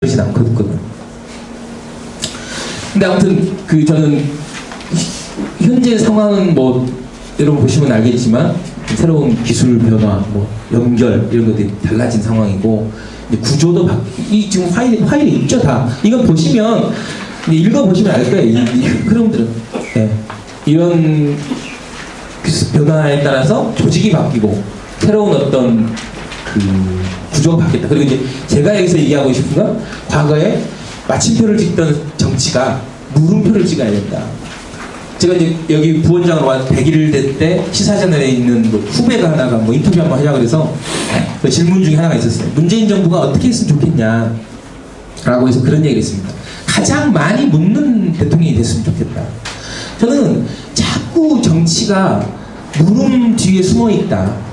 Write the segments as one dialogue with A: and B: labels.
A: 그러진 않거든. 근데 아무튼 저는 현재 상황은 뭐 여러분 보시면 알겠지만 새로운 기술 변화, 뭐 연결 이런 것들이 달라진 상황이고 구조도 이 지금 파일이 있죠 다. 이거 보시면 읽어 보시면 알 거예요. 이 흐름들은 이런 변화에 따라서 조직이 바뀌고 새로운 어떤 구조가 바뀌었다. 그리고 이제 제가 여기서 얘기하고 싶은 건 과거에 마침표를 찍던 정치가 물음표를 찍어야 된다. 제가 이제 여기 부원장으로 와 100일 될 때 시사저널에 있는 뭐 후배가 하나가 뭐 인터뷰 한번 하자 그래서 그 질문 중에 하나가 있었어요. 문재인 정부가 어떻게 했으면 좋겠냐 라고 해서 그런 얘기를 했습니다. 가장 많이 묻는 대통령이 됐으면 좋겠다. 저는 자꾸 정치가 물음 뒤에 숨어 있다.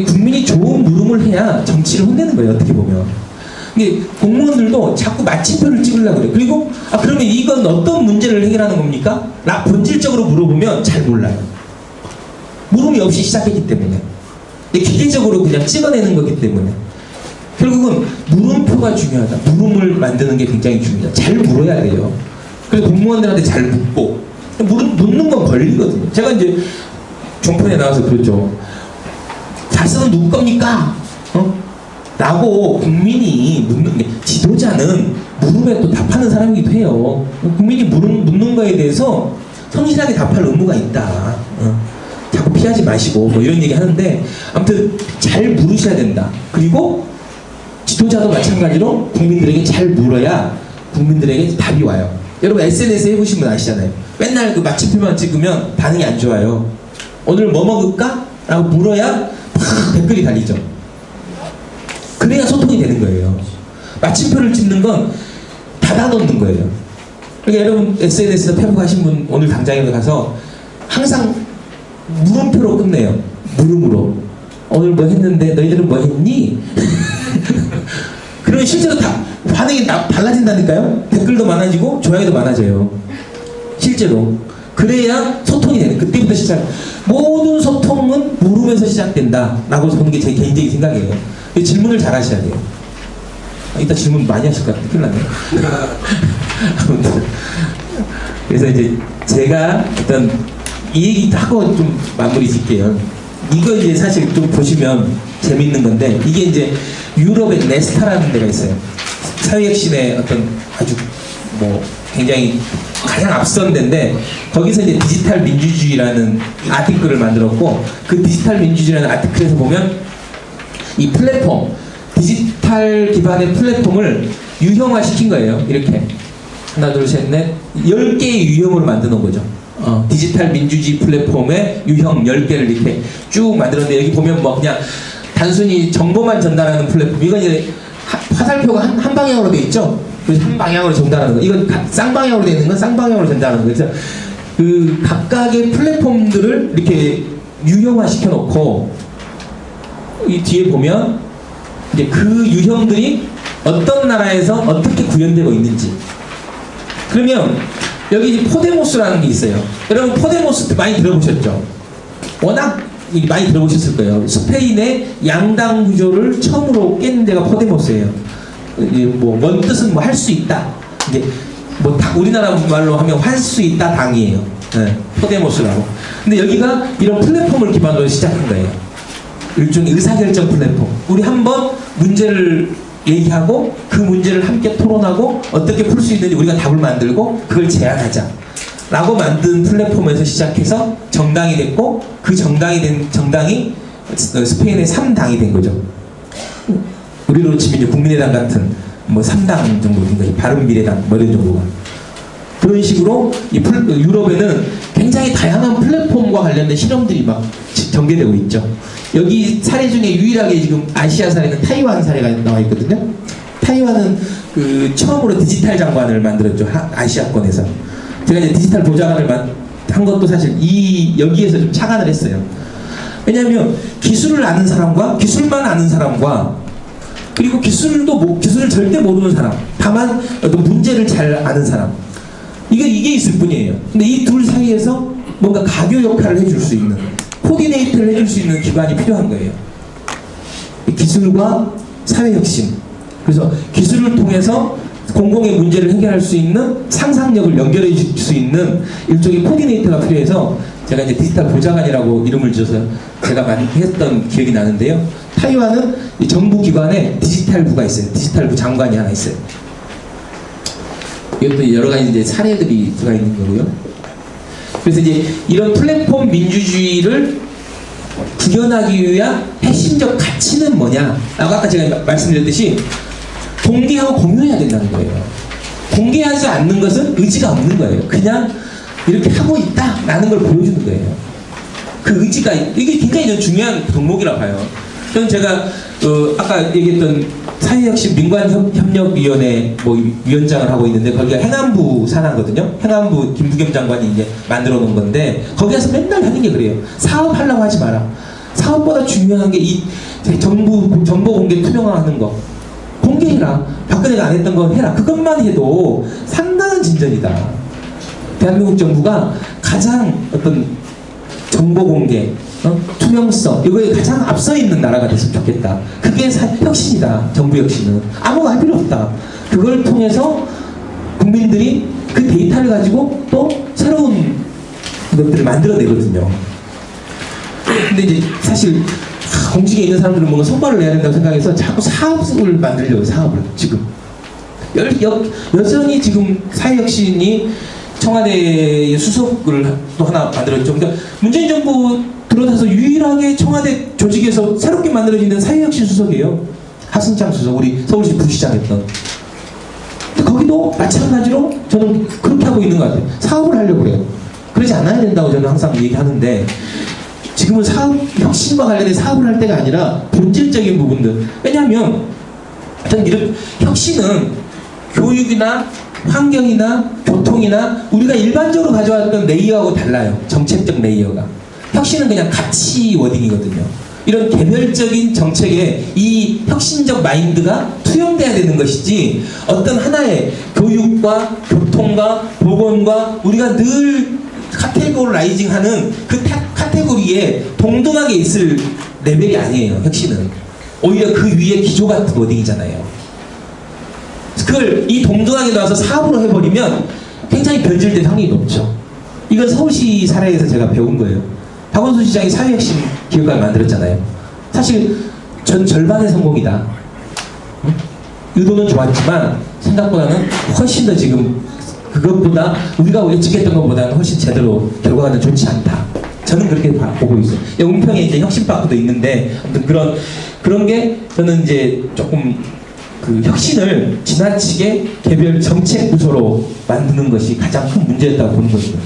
A: 국민이 좋은 물음을 해야 정치를 혼내는 거예요. 어떻게 보면. 공무원들도 자꾸 마침표를 찍으려고 그래요. 그리고 그러면 이건 어떤 문제를 해결하는 겁니까? 본질적으로 물어보면 잘 몰라요. 물음이 없이 시작했기 때문에. 기계적으로 그냥 찍어내는 거기 때문에. 결국은 물음표가 중요하다. 물음을 만드는 게 굉장히 중요하다. 잘 물어야 돼요. 그래서 공무원들한테 잘 묻고. 묻는 건 권리거든요. 제가 이제 종편에 나와서 그랬죠. 자신은 누구 겁니까? 라고 국민이 묻는 게, 지도자는 물음에 또 답하는 사람이기도 해요. 국민이 묻는 거에 대해서 성실하게 답할 의무가 있다. 자꾸 피하지 마시고 뭐 이런 얘기 하는데 아무튼 잘 물으셔야 된다. 그리고 지도자도 마찬가지로 국민들에게 잘 물어야 국민들에게 답이 와요. 여러분 SNS 해보시면 아시잖아요. 맨날 그 마침표만 찍으면 반응이 안 좋아요. 오늘 뭐 먹을까? 라고 물어야 팍 댓글이 달리죠. 그래야 소통이 되는 거예요. 마침표를 찍는 건 닫아놓는 거예요. 그러니까 여러분 SNS에서 페북하신 분 오늘 당장에 가서 항상 물음표로 끝내요. 물음으로. 오늘 뭐 했는데 너희들은 뭐 했니? 그러면 실제로 다 반응이 달라진다니까요. 댓글도 많아지고 좋아요도 많아져요. 실제로. 그래야 소통이 되는, 그때부터 시작. 모든 소통은 물음에서 시작된다 라고 보는 게 제 개인적인 생각이에요. 질문을 잘 하셔야 돼요. 이따 질문 많이 하실 것 같은데 큰일 났네. 아무튼 그래서 이제 제가 일단 이 얘기 하고 좀 마무리 짓게요. 이거 이제 사실 좀 보시면 재밌는 건데, 이게 이제 유럽의 네스타라는 데가 있어요. 사회혁신의 어떤 아주 뭐 굉장히 가장 앞선 데인데, 거기서 이제 디지털 민주주의라는 아티클을 만들었고, 그 디지털 민주주의라는 아티클에서 보면 이 플랫폼, 디지털 기반의 플랫폼을 유형화 시킨 거예요. 이렇게 하나 둘 셋 넷 10개의 유형으로 만드는 거죠. 디지털 민주주의 플랫폼의 유형 10개를 이렇게 쭉 만들었는데, 여기 보면 뭐 그냥 단순히 정보만 전달하는 플랫폼, 이건 이제 화살표가 한 방향으로 되어 있죠. 그래서 한 방향으로 전달하는 거. 이건 쌍방향으로 되어 있는 건 쌍방향으로 전달하는 거. 그래서 그 각각의 플랫폼들을 이렇게 유형화 시켜놓고, 이 뒤에 보면 이제 그 유형들이 어떤 나라에서 어떻게 구현되고 있는지. 그러면 여기 이제 포데모스라는 게 있어요. 여러분 포데모스 많이 들어보셨죠? 워낙 많이 들어보셨을 거예요. 스페인의 양당 구조를 처음으로 깬 데가 포데모스예요. 뭐 원 뜻은 뭐 할 수 있다. 이제 뭐 우리나라 말로 하면 할 수 있다 당이에요. 포데모스라고. 근데 여기가 이런 플랫폼을 기반으로 시작한 거예요. 일종의 의사결정 플랫폼. 우리 한번 문제를 얘기하고 그 문제를 함께 토론하고 어떻게 풀 수 있는지 우리가 답을 만들고 그걸 제안하자 라고 만든 플랫폼에서 시작해서 정당이 됐고, 그 정당이 스페인의 3당이 된 거죠. 우리로 치면 이제 국민의당 같은 뭐 3당 정도 된 거죠. 바른미래당 뭐 이런 정도가. 그런 식으로 유럽에는 굉장히 다양한 플랫폼과 관련된 실험들이 막 전개되고 있죠. 여기 사례 중에 유일하게 지금 아시아 사례는 타이완 사례가 나와 있거든요. 타이완은 그 처음으로 디지털 장관을 만들었죠. 아시아권에서. 제가 이제 디지털 보좌관을 한 것도 사실 여기에서 좀 착안을 했어요. 왜냐하면 기술을 아는 사람과 기술만 아는 사람과, 그리고 기술을 절대 모르는 사람, 다만 어떤 문제를 잘 아는 사람, 이게 있을 뿐이에요. 근데 이 둘 사이에서 뭔가 가교 역할을 해줄 수 있는, 코디네이트를 해줄 수 있는 기관이 필요한 거예요. 기술과 사회혁신, 그래서 기술을 통해서 공공의 문제를 해결할 수 있는 상상력을 연결해 줄 수 있는 일종의 코디네이터가 필요해서 제가 이제 디지털 보좌관이라고 이름을 지어서 제가 많이 했던 기억이 나는데요. 타이완은 정부 기관에 디지털부가 있어요. 디지털부 장관이 하나 있어요. 이것도 여러 가지 이제 사례들이 들어가 있는 거고요. 그래서 이제 이런 플랫폼 민주주의를 구현하기 위한 핵심적 가치는 뭐냐? 아까 제가 말씀드렸듯이 공개하고 공유해야 된다는 거예요. 공개하지 않는 것은 의지가 없는 거예요. 그냥 이렇게 하고 있다라는 걸 보여주는 거예요. 그 의지가 이게 굉장히 중요한 덕목이라 봐요. 저는 제가 아까 얘기했던 사회혁신 민관협력위원회 위원장을 하고 있는데 거기가 행안부 산하거든요. 행안부 김부겸 장관이 이제 만들어 놓은 건데 거기에서 맨날 하는 게 그래요. 사업하려고 하지 마라. 사업보다 중요한 게 이 정보 공개 투명화하는 거. 공개해라. 박근혜가 안 했던 거 해라. 그것만 해도 상당한 진전이다. 대한민국 정부가 가장 어떤 정보 공개, 투명성 이거에 가장 앞서 있는 나라가 됐으면 좋겠다. 그게 혁신이다. 정부 혁신은 아무거 할 필요 없다. 그걸 통해서 국민들이 그 데이터를 가지고 또 새로운 것들을 만들어내거든요. 근데 이제 사실 공직에 있는 사람들은 뭔가 성과를 내야 된다고 생각해서 자꾸 사업을 만들려고 사업을 지금 여전히 지금 사회혁신이 청와대의 수석을 또 하나 만들었죠. 그러니까 문재인 정부 들어서서 유일하게 청와대 조직에서 새롭게 만들어지는 사회혁신 수석이에요. 하승창 수석, 우리 서울시 부시장 했던. 근데 거기도 마찬가지로 저는 그렇게 하고 있는 것 같아요. 사업을 하려고 그래요. 그러지 않아야 된다고 저는 항상 얘기하는데 지금은 사업, 혁신과 관련된 사업을 할 때가 아니라 본질적인 부분들. 왜냐하면 저는 이런 혁신은 교육이나 환경이나 교통이나 우리가 일반적으로 가져왔던 레이어하고 달라요. 정책적 레이어가. 혁신은 그냥 가치 워딩이거든요. 이런 개별적인 정책에 이 혁신적 마인드가 투영돼야 되는 것이지 어떤 하나의 교육과 교통과 보건과 우리가 늘 카테고라이징하는 그 카테고리에 동등하게 있을 레벨이 아니에요. 혁신은 오히려 그 위에 기조 같은 워딩이잖아요. 그걸 이 동등하게 놔서 사업으로 해버리면 굉장히 변질될 확률이 높죠. 이건 서울시 사례에서 제가 배운 거예요. 박원순 시장이 사회혁신 기획관을 만들었잖아요. 사실 전 절반의 성공이다. 의도는 좋았지만 생각보다는 훨씬 더 지금 그것보다 우리가 예측했던 것보다는 훨씬 제대로 결과가 좋지 않다. 저는 그렇게 보고 있어요. 은평에 이제 혁신파크도 있는데 아무튼 그런 게 저는 이제 조금 그 혁신을 지나치게 개별 정책 부서로 만드는 것이 가장 큰 문제였다고 보는 것이죠.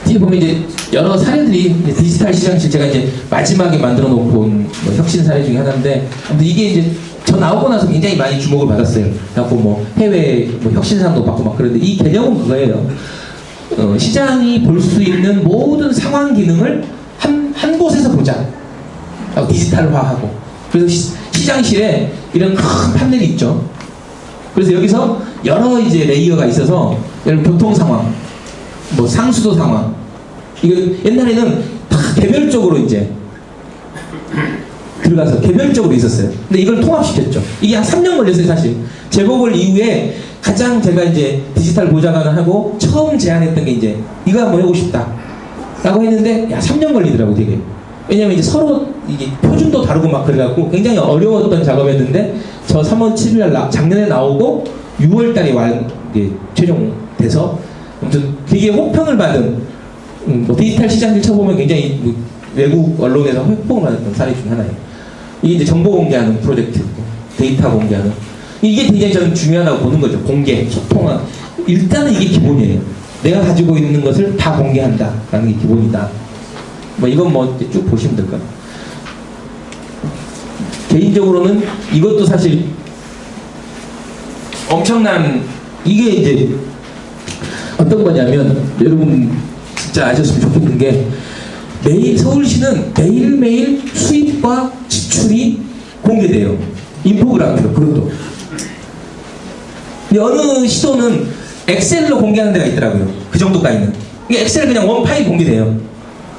A: 뒤에 보면 이제 여러 사례들이 디지털 시장실 제가 이제 마지막에 만들어 놓고 온 혁신 사례 중에 하나인데 이게 이제 저 나오고 나서 굉장히 많이 주목을 받았어요. 그래갖고 해외 혁신상도 받고 막 그런데 이 개념은 그거예요. 시장이 볼 수 있는 모든 상황 기능을 한 곳에서 보자. 디지털화하고. 그래서 시장실에 이런 큰 판넬이 있죠. 그래서 여기서 여러 이제 레이어가 있어서 예를 교통 상황, 상수도 상황. 이거 옛날에는 다 개별적으로 이제 들어가서 개별적으로 있었어요. 근데 이걸 통합시켰죠. 이게 한 3년 걸렸어요, 사실. 재보궐 이후에 가장 제가 이제 디지털 보좌관을 하고 처음 제안했던 게 이제 이거 한번 해보고 싶다. 라고 했는데, 3년 걸리더라고, 되게. 왜냐면 이제 서로 이게 표준도 다르고 막 그래갖고 굉장히 어려웠던 작업이었는데, 저 3월 7일 작년에 나오고 6월 달에 최종돼서 아무튼 되게 호평을 받은, 디지털 시장들 쳐보면 굉장히 외국 언론에서 호평을 받았던 사례 중에 하나예요. 이게 이제 정보 공개하는 프로젝트, 데이터 공개하는. 이게 굉장히 저는 중요하다고 보는 거죠. 공개, 소통한. 일단은 이게 기본이에요. 내가 가지고 있는 것을 다 공개한다라는 게 기본이다. 이건 쭉 보시면 될 거예요. 개인적으로는 이것도 사실 엄청난, 이게 이제 어떤 거냐면, 여러분 진짜 아셨으면 좋겠는 게, 서울시는 매일매일 수입과 지출이 공개돼요. 인포그래피로, 그것도. 어느 시도는 엑셀로 공개하는 데가 있더라고요. 그 정도까지는. 엑셀 그냥 원 파일 공개돼요.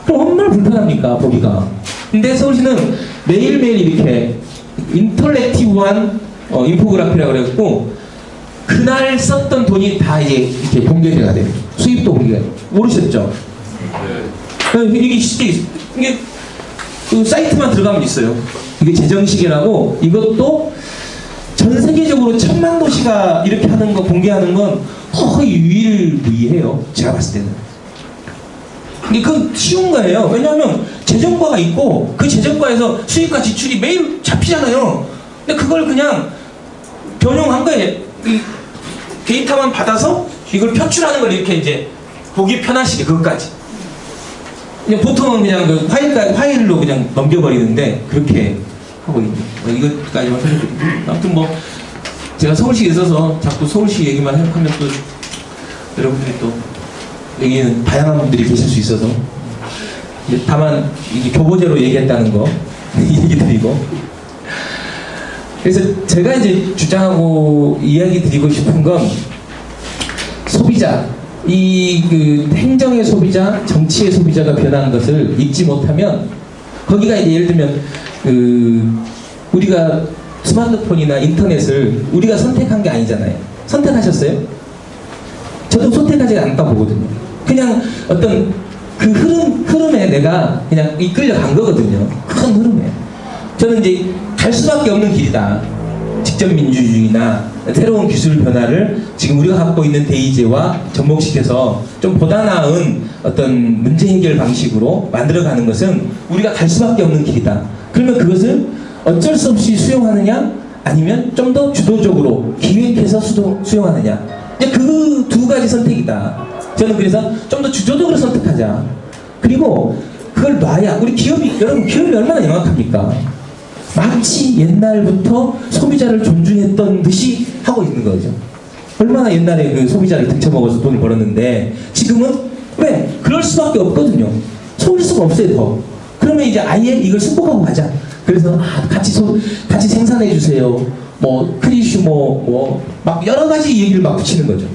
A: 그럼 얼마나 불편합니까, 보기가. 근데 서울시는 매일매일 이렇게 인터랙티브한 인포그래피라고 그래갖고 그날 썼던 돈이 다 이제 이렇게 공개가 돼요. 수입도 공개가 돼요. 모르셨죠? 이게 그 사이트만 들어가면 있어요. 이게 제정시계라고. 이것도 전 세계적으로 1000만 도시가 이렇게 하는 거 공개하는 건 거의 유일무이해요. 제가 봤을 때는. 근데 그건 쉬운 거예요. 왜냐하면 재정과가 있고 그 재정과에서 수입과 지출이 매일 잡히잖아요. 근데 그걸 그냥 변형한 거예요. 이 데이터만 받아서 이걸 표출하는 걸 이렇게 이제 보기 편하시게 그것까지. 그냥 보통은 그냥 그 파일로 그냥 넘겨버리는데 그렇게 하고 있는. 이것까지만 설명드릴게요. 아무튼 뭐 제가 서울시에 있어서 자꾸 서울시 얘기만 하면 또 여러분들이 또 여기는 다양한 분들이 계실 수 있어서 다만 이게 교보제로 얘기했다는 거 얘기 드리고. 그래서 제가 이제 주장하고 이야기 드리고 싶은 건 소비자, 그 행정의 소비자, 정치의 소비자가 변한 것을 잊지 못하면 거기가 이제 예를 들면 우리가 스마트폰이나 인터넷을 우리가 선택한 게 아니잖아요. 선택하셨어요? 저도 선택하지 않았다고 보거든요. 그냥 어떤 그 흐름에 내가 그냥 이끌려간 거거든요. 큰 흐름에. 저는 이제 갈 수밖에 없는 길이다. 직접 민주주의나 새로운 기술 변화를 지금 우리가 갖고 있는 대의제와 접목시켜서 좀 보다 나은 어떤 문제 해결 방식으로 만들어가는 것은 우리가 갈 수밖에 없는 길이다. 그러면 그것을 어쩔 수 없이 수용하느냐 아니면 좀 더 주도적으로 기획해서 수용하느냐. 그 두 가지 선택이다. 저는 그래서 좀 더 주도적으로 선택하자. 그리고 그걸 놔야 우리 여러분 기업이 얼마나 영악합니까? 마치 옛날부터 소비자를 존중했던 듯이 하고 있는 거죠. 얼마나 옛날에 그 소비자를 등쳐먹어서 돈을 벌었는데 지금은 왜? 그럴 수밖에 없거든요. 속일 수가 없어요 더. 그러면 이제 아예 이걸 승복하고 가자. 그래서 같이 생산해 주세요. 뭐 크리슈 막 여러 가지 얘기를 막 붙이는 거죠.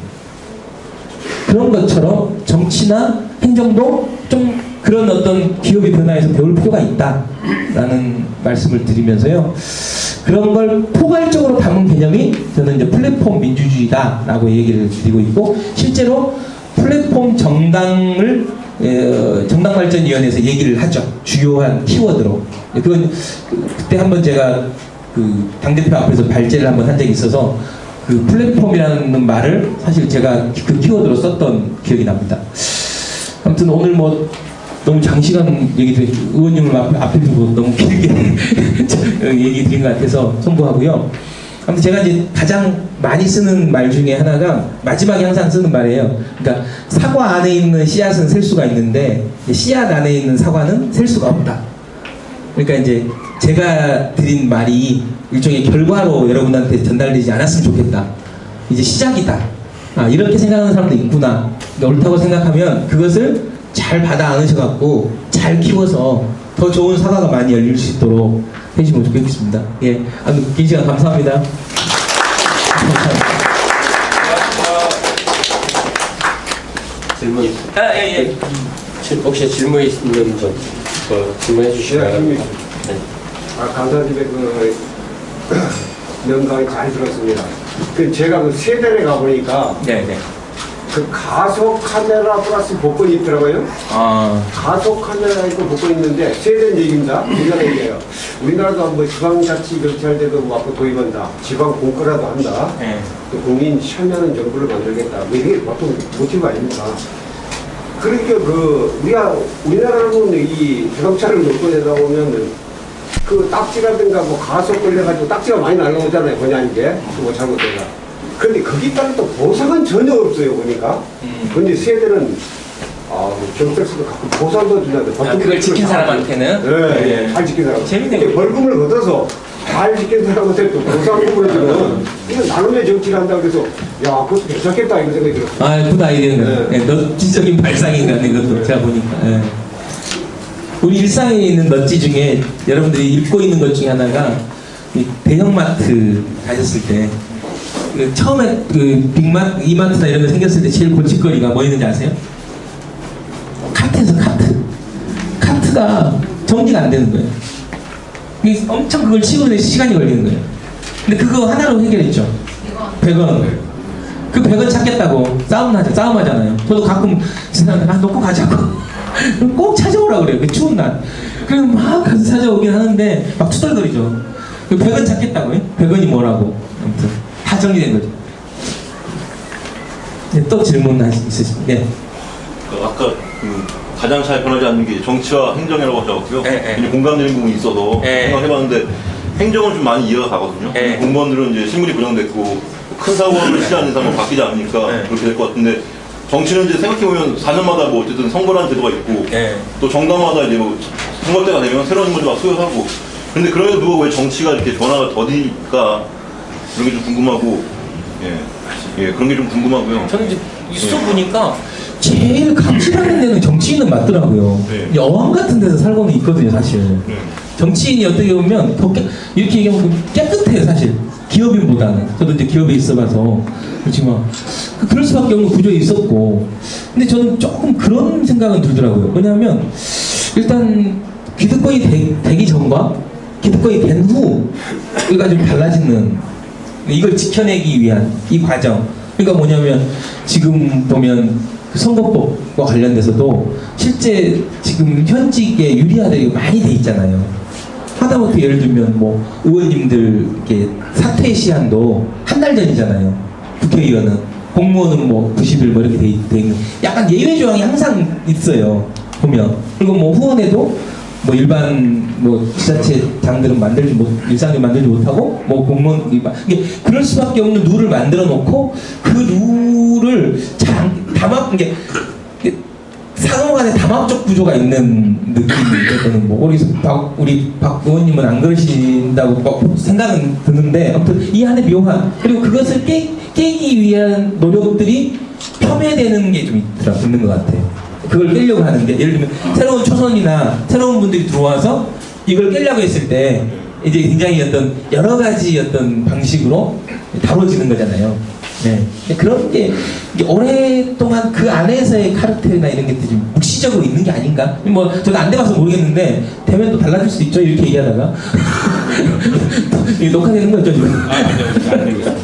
A: 그런 것처럼 정치나 행정도 좀 그런 어떤 기업의 변화에서 배울 필요가 있다라는 말씀을 드리면서요. 그런 걸 포괄적으로 담은 개념이 저는 이제 플랫폼 민주주의다라고 얘기를 드리고 있고, 실제로 플랫폼 정당발전위원회에서 얘기를 하죠. 주요한 키워드로. 그건 그때 한번 제가 그 당대표 앞에서 발제를 한번 한 적이 있어서 그 플랫폼이라는 말을 사실 제가 그 키워드로 썼던 기억이 납니다. 아무튼 오늘 뭐 너무 장시간 의원님을 앞에 두고 너무 길게 얘기 드린 것 같아서 송구하고요. 아무튼 제가 이제 가장 많이 쓰는 말 중에 하나가 마지막에 항상 쓰는 말이에요. 그러니까 사과 안에 있는 씨앗은 셀 수가 있는데 씨앗 안에 있는 사과는 셀 수가 없다. 그러니까 이제 제가 드린 말이 일종의 결과로 여러분한테 전달되지 않았으면 좋겠다. 이제 시작이다. 이렇게 생각하는 사람도 있구나. 그러니까 옳다고 생각하면 그것을 잘 받아 안으셔갖고 잘 키워서 더 좋은 사과가 많이 열릴 수 있도록 해주시면 좋겠습니다. 예, 아무튼 긴 시간 감사합니다. 감사합니다.
B: 질문.
A: 예.
B: 혹시 질문 있는 분 질문해 주시나요? 네.
C: 감사드리고 명강이 잘 들었습니다. 제가 그 세대에 가보니까
A: 네.
C: 그 가속 카메라 플러스 복권이 있더라고요. 가속 카메라 있고 복권이 있는데 세대는 얘기입니다. 우리나라 얘기예요. 우리나라도 뭐 지방자치 결제할 때도 뭐 앞으로 도입한다. 지방 공과라도 한다.
A: 네.
C: 또 국민 참여하는 정부를 만들겠다. 뭐 이게 보통 모티브 아닙니까? 그러니까 우리나라는 이 자동차를 놓고 내다 보면은 그 딱지라든가 뭐 가속 걸려가지고 딱지가 많이 날라오잖아요. 본의 아니게 뭐 잘못된다. 근데 거기 따른 또 보상은 전혀 없어요. 보니까. 근데 세대는 경찰서도 가끔 보상도 준다는데
A: 그걸 지킨 사람한테는
C: 네, 잘 지킨 사람.
A: 재밌네요.
C: 벌금을 걷어서 잘 지킨 사람한테 또 보상금을 주면 이건 나름의 정치를 한다고 해서 야 그것도 괜찮겠다 이런 생각이 들었어요.
A: 굿 아이디어는 네, 너지적인 발상인가 이것도 제가 보니까. 네. 우리 일상에 있는 넛지 중에 여러분들이 읽고 있는 것 중에 하나가 대형마트 가셨을 때 처음에 빅마트, 이마트나 이런 거 생겼을 때 제일 골칫거리가 뭐 있는지 아세요? 카트에서 카트가 정리가 안 되는 거예요. 이게 엄청 그걸 치고는 시간이 걸리는 거예요. 근데 그거 하나로 해결했죠. 100원. 그 100원 찾겠다고 싸움하잖아요. 저도 가끔 지나가다 놓고 가자고. 그럼 꼭 찾아오라 그래요. 그 추운 날. 그럼 막 가서 찾아오긴 하는데 막 투덜거리죠. 그 100원 찾겠다고요? 100원이 뭐라고. 아무튼 다 정리된 거죠. 네, 또 질문 있으십니까? 네.
D: 아까 가장 잘 변하지 않는 게 정치와 행정이라고 하셨고요. 굉장히 공감되는 부분이 있어서 생각해봤는데 행정은 좀 많이 이해가 가거든요. 공무원들은 이제 실물이 고정됐고 큰 사고를 시작하는 이상 바뀌지 않으니까 그렇게 될 것 같은데 정치는 이제 생각해보면 4년마다 뭐 어쨌든 선거라는 제도가 있고 또 정당마다 이제 뭐 선거 때가 되면 새로운 인물들 막 소요하고 근데 그럼에도 불구하고 왜 정치가 이렇게 변화가 더딜까 그런 게 좀 궁금하고 그런 게 좀 궁금하고요.
A: 저는 이제 있어 보니까 제일 감시하는 데는 정치인은 맞더라고요. 여왕 같은 데서 살고는 있거든요, 사실. 정치인이 어떻게 보면 이렇게 얘기하면 깨끗해요, 사실. 기업인보다는. 저도 이제 기업에 있어봐서 그렇지만 그럴 수밖에 없는 구조에 있었고. 근데 저는 조금 그런 생각은 들더라고요. 왜냐하면 일단 기득권이 되기 전과 기득권이 된 후가 좀 달라지는. 이걸 지켜내기 위한 이 과정. 그러니까 뭐냐면 지금 보면 그 선거법과 관련돼서도 실제 지금 현직에 유리화들이 많이 돼 있잖아요. 하다못해 예를 들면 뭐 의원님들 이렇게 사퇴 시한도 한 달 전이잖아요. 국회의원은 공무원은 뭐 90일 뭐 이렇게 돼 있는 약간 예외 조항이 항상 있어요. 보면 그리고 뭐 후원에도 뭐 일반 뭐 지자체장들은 일상을 만들지 못하고 뭐 공무원 일반 이게 그럴 수밖에 없는 룰을 만들어 놓고 그 룰을 이게 상호간에 담합적 구조가 있는 느낌이 뭐 우리 박 의원님은 안 그러신다고 생각은 드는데 아무튼 이 안에 묘한 그리고 그것을 깨기 위한 노력들이 폄훼되는 게 좀 있는 것 같아요. 그걸 깨려고 하는데 예를 들면 새로운 초선이나 새로운 분들이 들어와서 이걸 깨려고 했을 때 이제 굉장히 어떤 여러 가지 어떤 방식으로 다뤄지는 거잖아요. 네. 그런 게 오랫동안 그 안에서의 카르텔이나 이런 게 좀 묵시적으로 있는 게 아닌가? 뭐 저도 안 돼봐서 모르겠는데 되면 또 달라질 수도 있죠. 이렇게 얘기하다가 이게 녹화되는 거죠 지금? 아니요.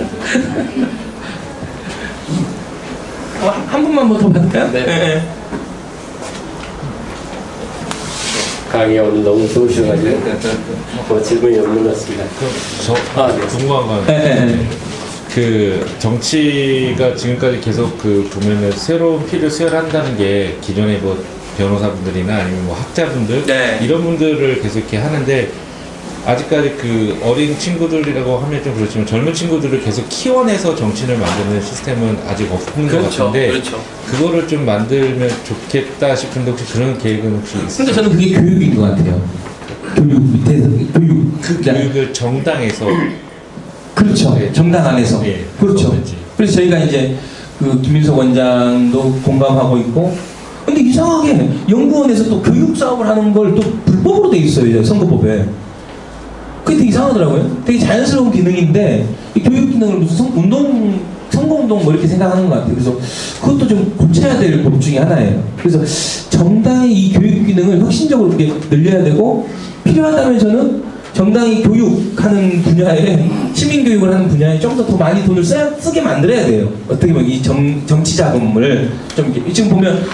A: 한 분만 뭐 더 받을까요?
B: 네. 강의 오늘 너무 좋으셔가지고 뭐 질문이 없는 것 같습니다.
E: 궁금한 건 그 정치가 지금까지 계속 보면은 새로운 피를 수혈한다는 게 기존의 뭐 변호사분들이나 아니면 뭐 학자분들 이런 분들을 계속 이렇게 하는데 아직까지 그 어린 친구들이라고 하면 좀 그렇지만 젊은 친구들을 계속 키워내서 정치를 만드는 시스템은 아직 없는 것 같은데 그거를 좀 만들면 좋겠다 싶은데 혹시 그런 계획은 혹시 있으세요?
A: 근데 저는 그게 교육인 것 같아요. 교육 밑에서
E: 교육을 정당에서
A: 그렇죠. 정당 안에서 그렇죠. 그래서 저희가 이제 그 김민석 원장도 공감하고 있고 근데 이상하게 연구원에서 또 교육 사업을 하는 걸 또 불법으로 돼 있어요. 선거법에. 그게 되게 이상하더라고요. 되게 자연스러운 기능인데 이 교육 기능을 무슨 선거운동 뭐 이렇게 생각하는 것 같아요. 그래서 그것도 좀 고쳐야 될 법 중에 하나예요. 그래서 정당의 이 교육 기능을 혁신적으로 이렇게 늘려야 되고 필요하다면 저는 정당이 교육하는 분야에 시민교육을 하는 분야에 좀 더 많이 돈을 쓰게 만들어야 돼요. 어떻게 보면 이 정치 자금을 좀 이렇게 지금 보면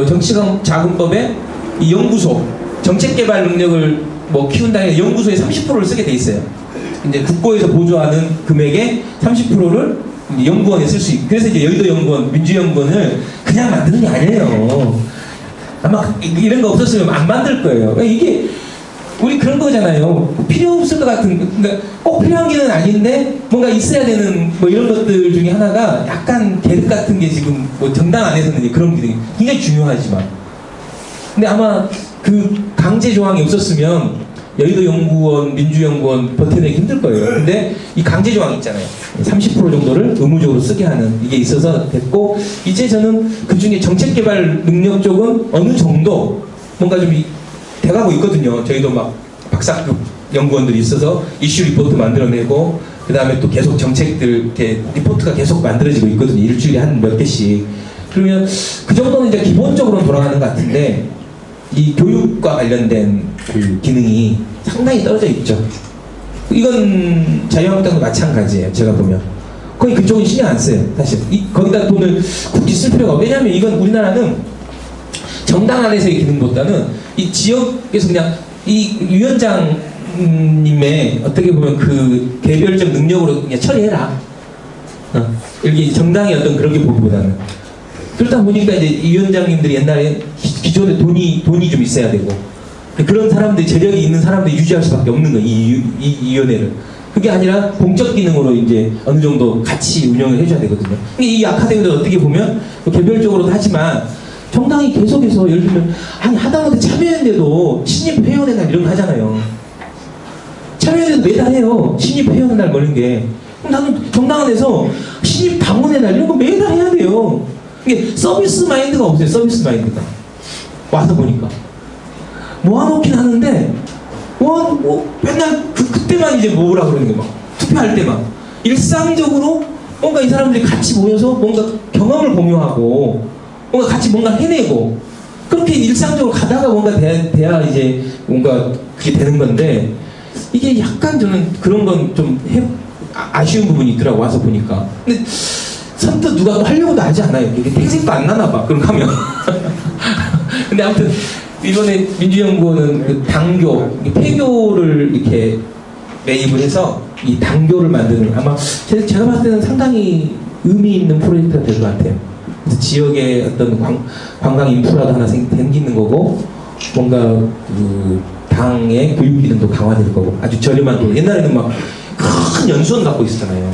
A: 정치자금법에 이 연구소 정책개발 능력을 뭐 키운다 해 연구소에 30%를 쓰게 돼 있어요. 이제 국고에서 보조하는 금액의 30%를 연구원에 쓸 수 있고 그래서 이제 여의도 연구원, 민주연구원을 그냥 만드는 게 아니에요. 아마 이런 거 없었으면 안 만들 거예요. 그러니까 이게 우리 그런 거잖아요. 필요 없을 것 같은, 그러니까 꼭 필요한 게는 아닌데 뭔가 있어야 되는 뭐 이런 것들 중에 하나가 약간 계획 같은 게 지금 뭐 정당 안에서는 그런 게 굉장히 중요하지만 근데 아마 그 강제 조항이 없었으면 여의도 연구원, 민주연구원 버텨내기 힘들 거예요. 근데 이 강제 조항이 있잖아요. 30% 정도를 의무적으로 쓰게 하는 이게 있어서 됐고 이제 저는 그 중에 정책개발 능력 쪽은 어느 정도 뭔가 좀 돼가고 있거든요. 저희도 막 박사급 연구원들이 있어서 이슈 리포트 만들어내고 그 다음에 또 계속 정책들 이렇게 리포트가 계속 만들어지고 있거든요. 일주일에 한 몇 개씩. 그러면 그 정도는 이제 기본적으로 돌아가는 것 같은데 이 교육과 관련된 그 기능이 상당히 떨어져 있죠. 이건 자유한국당도 마찬가지예요. 제가 보면 거의 그쪽은 신경 안 써요. 사실 거기다 돈을 굳이 쓸 필요가 없어요. 왜냐하면 이건 우리나라는 정당 안에서의 기능보다는 이 지역에서 그냥 이 위원장님의 어떻게 보면 그 개별적 능력으로 그냥 처리해라. 여기 정당의 어떤 그런 게 보기보다는 그러다 보니까 이제 이 위원장님들이 옛날에 기존에 돈이 좀 있어야 되고 그런 사람들이 재력이 있는 사람들이 유지할 수밖에 없는 거예요. 이 위원회를. 그게 아니라 공적 기능으로 이제 어느 정도 같이 운영을 해줘야 되거든요. 이 아카데미도 어떻게 보면 개별적으로도 하지만 정당이 계속해서 예를 들면 아니 하다못해 참여연대도 신입 회원의 날 이런 거 하잖아요. 참여연대도 매달 해요. 신입 회원의 날 거는 게. 나는 정당 안에서 신입 당원의 날 이런 거 매달 해야 돼요. 이게 서비스 마인드가 없어요. 서비스 마인드가. 와서 보니까 모아놓긴 하는데 맨날 그때만 이제 모으라 그러는 거 막 투표할 때만 일상적으로 뭔가 이 사람들이 같이 모여서 뭔가 경험을 공유하고 뭔가 같이 뭔가 해내고 그렇게 일상적으로 가다가 뭔가 돼야 이제 뭔가 그게 되는 건데 이게 약간 저는 그런 건 좀 아쉬운 부분이 있더라고 와서 보니까. 근데 선뜻 누가 하려고도 하지 않아요. 이게 태생도 안 나나 봐. 그럼 하면. 근데 아무튼 이번에 민주연구원은 그 당교, 폐교를 이렇게 매입을 해서 이 당교를 만드는 아마 제가 봤을 때는 상당히 의미 있는 프로젝트가 될 것 같아요. 그래서 지역에 어떤 관광 인프라도 하나 생기는 거고 뭔가 그 당의 교육 기능도 강화될 거고 아주 저렴한 돈. 옛날에는 막 큰 연수원 갖고 있었잖아요.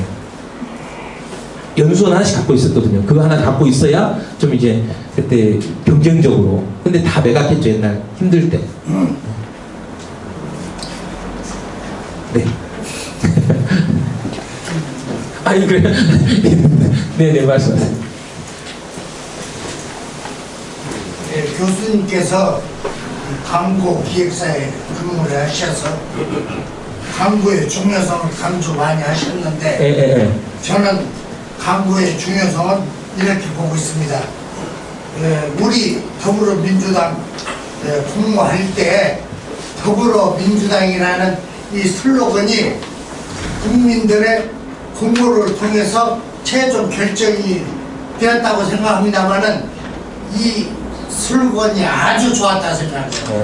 A: 연수원 하나씩 갖고 있었거든요. 그거 하나 갖고 있어야 좀 이제 그때 경쟁적으로. 근데 다 매각했죠 옛날 힘들 때. 네. 아니 그래. 네네 말씀하세요.
F: 네, 교수님께서 광고 기획사에 근무를 하셔서 광고의 중요성을 강조 많이 하셨는데 저는 광고의 중요성은 이렇게 보고 있습니다. 우리 더불어민주당 공모할 때 더불어민주당이라는 이 슬로건이 국민들의 공모를 통해서 최종 결정이 되었다고 생각합니다만은 이 슬로건이 아주 좋았다 생각합니다.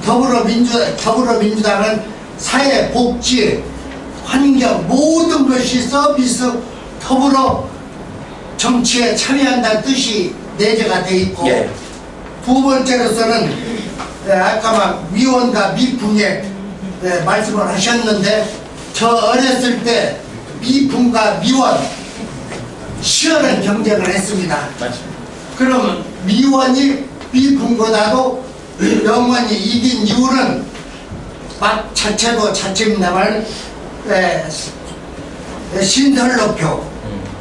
F: 더불어민주당은 사회, 복지, 환경 모든 것이 서비스 더불어 정치에 참여한다는 뜻이 내재가 돼 있고 예. 두 번째로서는 아까 막 미원과 미풍에 말씀을 하셨는데 저 어렸을 때 미풍과 미원 치열한 경쟁을 했습니다. 그러면 미원이 미풍보다도 영원히 이긴 이유는 맛 자체도 자체입니다만 신선로표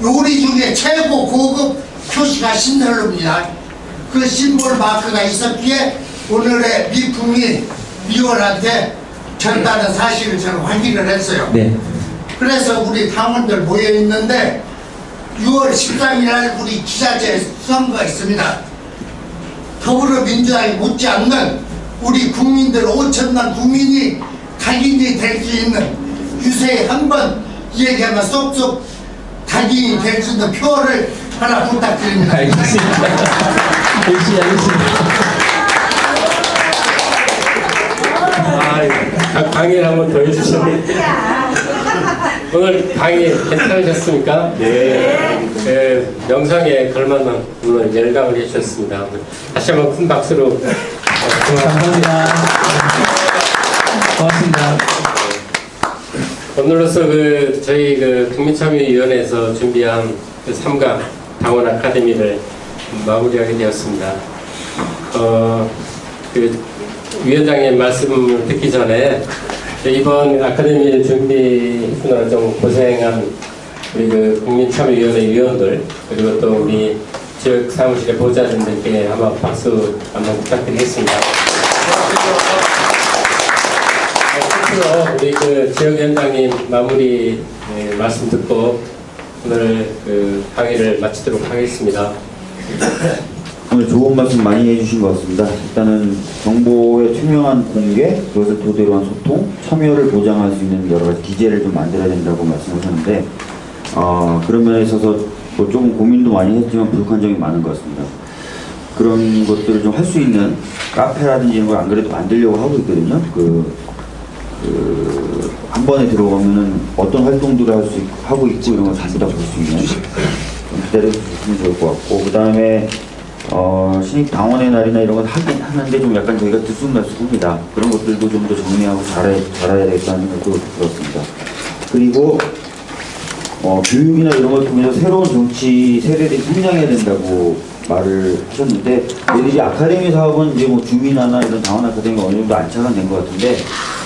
F: 요리 중에 최고 고급 표시가 신선로입니다. 그 심볼 마크가 있었기에 오늘의 미풍이 미원한테 전다는 사실을 저는 확인을 했어요. 네. 그래서 우리 당원들 모여 있는데 6월 13일 날 우리 기자재 선거가 있습니다. 더불어민주당이 못지않는 우리 국민들 5천만 국민이 각인이 될 수 있는 유세에 한번 얘기하면 쏙쏙 각인이 될 수 있는 표를 하나 부탁드립니다.
A: 알겠습니다. 열심히 하겠습니다.
B: 강의를 한번 더 해주셨네요. 오늘 강의 괜찮으셨습니까? 네. 영상에 걸맞는 오늘 열강을 해주셨습니다. 다시 한번 큰 박수로
A: 감사합니다. 고맙습니다.
B: 오늘로서 저희 국민참여위원회에서 준비한 3강 당원 아카데미를 마무리하게 되었습니다. 위원장님 말씀을 듣기 전에 이번 아카데미 준비하느라 좀 고생한 우리 국민참여위원회 위원들 그리고 또 우리 지역 사무실의 보좌진들께 한번 박수 한번 부탁드리겠습니다. 끝으로 우리 지역위원장님 마무리 말씀 듣고 오늘 강의를 마치도록 하겠습니다.
G: 오늘 좋은 말씀 많이 해주신 것 같습니다. 일단은 정보의 투명한 공개, 그것을 토대로 한 소통, 참여를 보장할 수 있는 여러 가지 기제를 좀 만들어야 된다고 말씀하셨는데, 그런 면에 있어서 뭐 조금 고민도 많이 했지만 부족한 점이 많은 것 같습니다. 그런 것들을 좀 할 수 있는 카페라든지 이런 걸 안 그래도 만들려고 하고 있거든요. 한 번에 들어가면은 어떤 활동들을 하고 있고 이런 걸 전부 다 볼 수 있는, 좀 기다려주시면 좋을 것 같고, 그 다음에 신입 당원의 날이나 이런 건 하긴 하는데 좀 약간 저희가 들쑥날쑥합니다. 그런 것들도 좀 더 정리하고 잘해야 되겠다는 생각도 들었습니다. 그리고 교육이나 이런 걸 통해서 새로운 정치 세대들이 성장해야 된다고 말을 하셨는데, 저희들이 아카데미 사업은 이제 뭐 주민화나 이런 당원 아카데미가 어느 정도 안착은 된 것 같은데,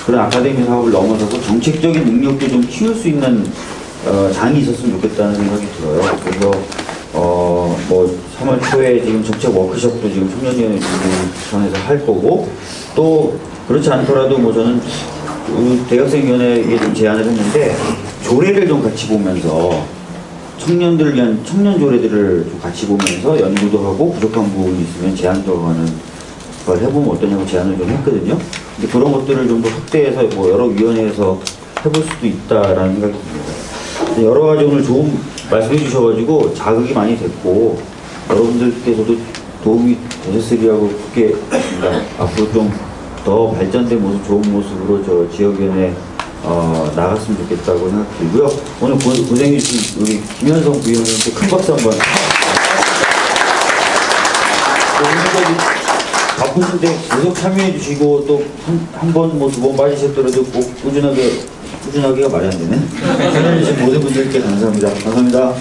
G: 그런 아카데미 사업을 넘어서서 정책적인 능력도 좀 키울 수 있는 장이 있었으면 좋겠다는 생각이 들어요. 그래서 뭐 3월 초에 지금 정책 워크숍도 지금 청년위원회 부산에서 할 거고, 또 그렇지 않더라도 뭐 저는 대학생위원회에 좀 제안을 했는데, 조례를 좀 같이 보면서 청년들을 위한 청년 조례들을 좀 같이 보면서 연구도 하고 부족한 부분이 있으면 제안 들어가는 걸 해보면 어떠냐고 제안을 좀 했거든요. 근데 그런 것들을 좀 더 확대해서 뭐 여러 위원회에서 해볼 수도 있다라는 생각이 듭니다. 여러 가지 오늘 좋은 말씀해 주셔가지고 자극이 많이 됐고, 여러분들께서도 도움이 되셨으리라고 그렇게 앞으로 좀 더 발전된 모습, 좋은 모습으로 저 지역위원회 나갔으면 좋겠다고 생각 들고요. 오늘 고생해주신 우리 김현성 부위원님께 큰 박수 한번. 오늘까지 바쁘신데 계속 참여해주시고, 또 한 번 뭐 두 번 빠지셨더라도 꼭 꾸준하게가 말이 안 되네. 참여해주신 모든 분들께 감사합니다. 감사합니다.